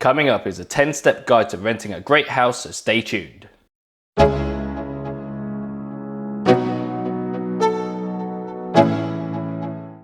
Coming up is a 10-step guide to renting a great house, so stay tuned.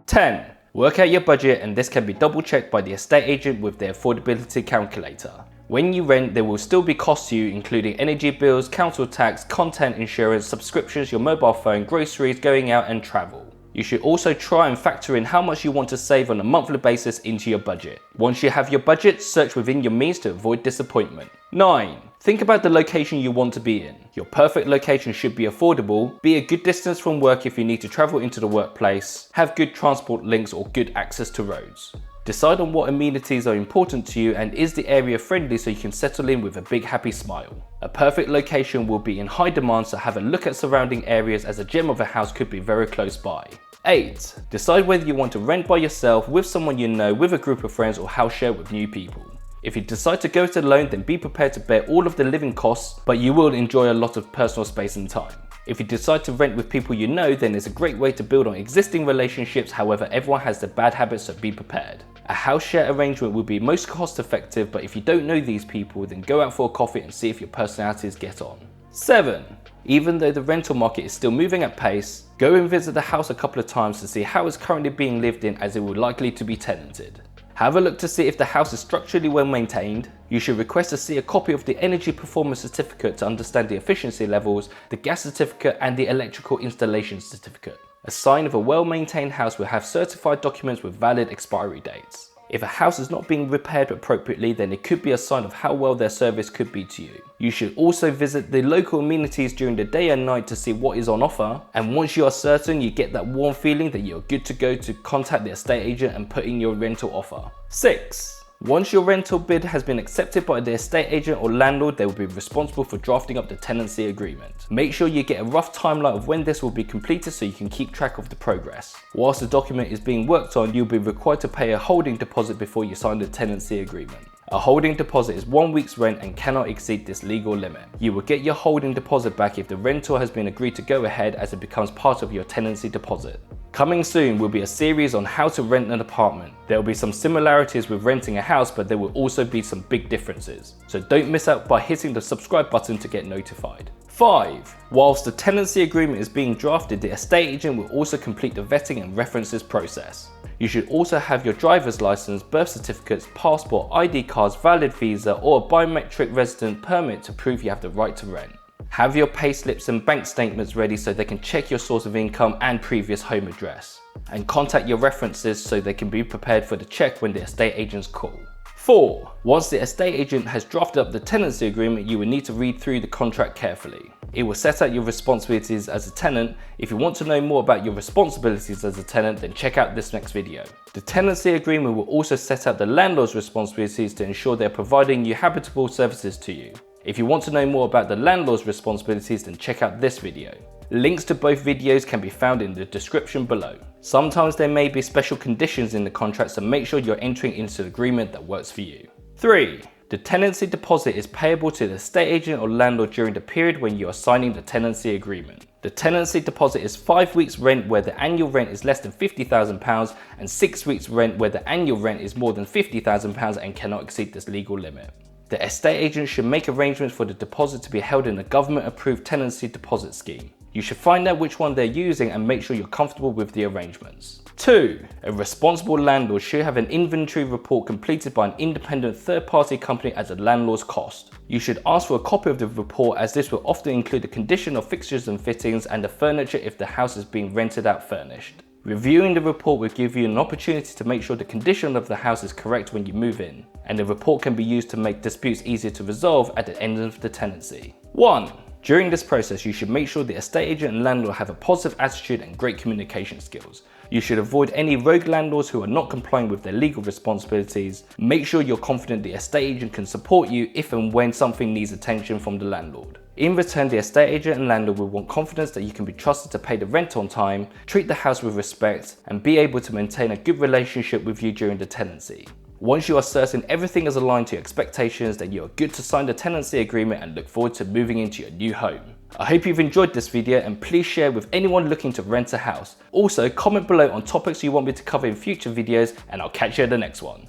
10. Work out your budget, and this can be double checked by the estate agent with their affordability calculator. When you rent, there will still be costs to you, including energy bills, council tax, content insurance, subscriptions, your mobile phone, groceries, going out and travel. You should also try and factor in how much you want to save on a monthly basis into your budget. Once you have your budget, search within your means to avoid disappointment. 9. Think about the location you want to be in. Your perfect location should be affordable, be a good distance from work if you need to travel into the workplace, have good transport links or good access to roads. Decide on what amenities are important to you and is the area friendly so you can settle in with a big happy smile. A perfect location will be in high demand, so have a look at surrounding areas as a gem of a house could be very close by. 8. Decide whether you want to rent by yourself, with someone you know, with a group of friends, or house share with new people. If you decide to go it alone, then be prepared to bear all of the living costs, but you will enjoy a lot of personal space and time. If you decide to rent with people you know, then it's a great way to build on existing relationships. However, everyone has their bad habits, so be prepared. A house share arrangement will be most cost effective, but if you don't know these people, then go out for a coffee and see if your personalities get on. 7. Even though the rental market is still moving at pace, go and visit the house a couple of times to see how it's currently being lived in, as it will likely to be tenanted. Have a look to see if the house is structurally well maintained. You should request to see a copy of the energy performance certificate to understand the efficiency levels, the gas certificate and the electrical installation certificate. A sign of a well-maintained house will have certified documents with valid expiry dates. If a house is not being repaired appropriately, then it could be a sign of how well their service could be to you. You should also visit the local amenities during the day and night to see what is on offer, and once you are certain you get that warm feeling that you're good to go, to contact the estate agent and put in your rental offer. 6. Once your rental bid has been accepted by the estate agent or landlord, they will be responsible for drafting up the tenancy agreement. Make sure you get a rough timeline of when this will be completed so you can keep track of the progress. Whilst the document is being worked on, you'll be required to pay a holding deposit before you sign the tenancy agreement. A holding deposit is 1 week's rent and cannot exceed this legal limit. You will get your holding deposit back if the rental has been agreed to go ahead, as it becomes part of your tenancy deposit. Coming soon will be a series on how to rent an apartment. There will be some similarities with renting a house, but there will also be some big differences. So don't miss out by hitting the subscribe button to get notified. 5. Whilst the tenancy agreement is being drafted, the estate agent will also complete the vetting and references process. You should also have your driver's license, birth certificates, passport, ID cards, valid visa, or a biometric resident permit to prove you have the right to rent. Have your payslips and bank statements ready so they can check your source of income and previous home address. And contact your references so they can be prepared for the check when the estate agents call. 4. Once the estate agent has drafted up the tenancy agreement, you will need to read through the contract carefully. It will set out your responsibilities as a tenant. If you want to know more about your responsibilities as a tenant, then check out this next video. The tenancy agreement will also set out the landlord's responsibilities to ensure they are providing you habitable services to you. If you want to know more about the landlord's responsibilities, then check out this video. Links to both videos can be found in the description below. Sometimes there may be special conditions in the contract, so make sure you're entering into an agreement that works for you. 3. The tenancy deposit is payable to the estate agent or landlord during the period when you are signing the tenancy agreement. The tenancy deposit is 5 weeks rent where the annual rent is less than £50,000 and 6 weeks rent where the annual rent is more than £50,000 and cannot exceed this legal limit. The estate agent should make arrangements for the deposit to be held in a government-approved tenancy deposit scheme. You should find out which one they're using and make sure you're comfortable with the arrangements. 2. A responsible landlord should have an inventory report completed by an independent third-party company at the landlord's cost. You should ask for a copy of the report, as this will often include the condition of fixtures and fittings and the furniture if the house is being rented out furnished. Reviewing the report will give you an opportunity to make sure the condition of the house is correct when you move in, and the report can be used to make disputes easier to resolve at the end of the tenancy. 1. During this process, you should make sure the estate agent and landlord have a positive attitude and great communication skills. You should avoid any rogue landlords who are not complying with their legal responsibilities. Make sure you're confident the estate agent can support you if and when something needs attention from the landlord. In return, the estate agent and landlord will want confidence that you can be trusted to pay the rent on time, treat the house with respect, and be able to maintain a good relationship with you during the tenancy. Once you are certain everything is aligned to your expectations, then you are good to sign the tenancy agreement and look forward to moving into your new home. I hope you've enjoyed this video, and please share with anyone looking to rent a house. Also, comment below on topics you want me to cover in future videos, and I'll catch you in the next one.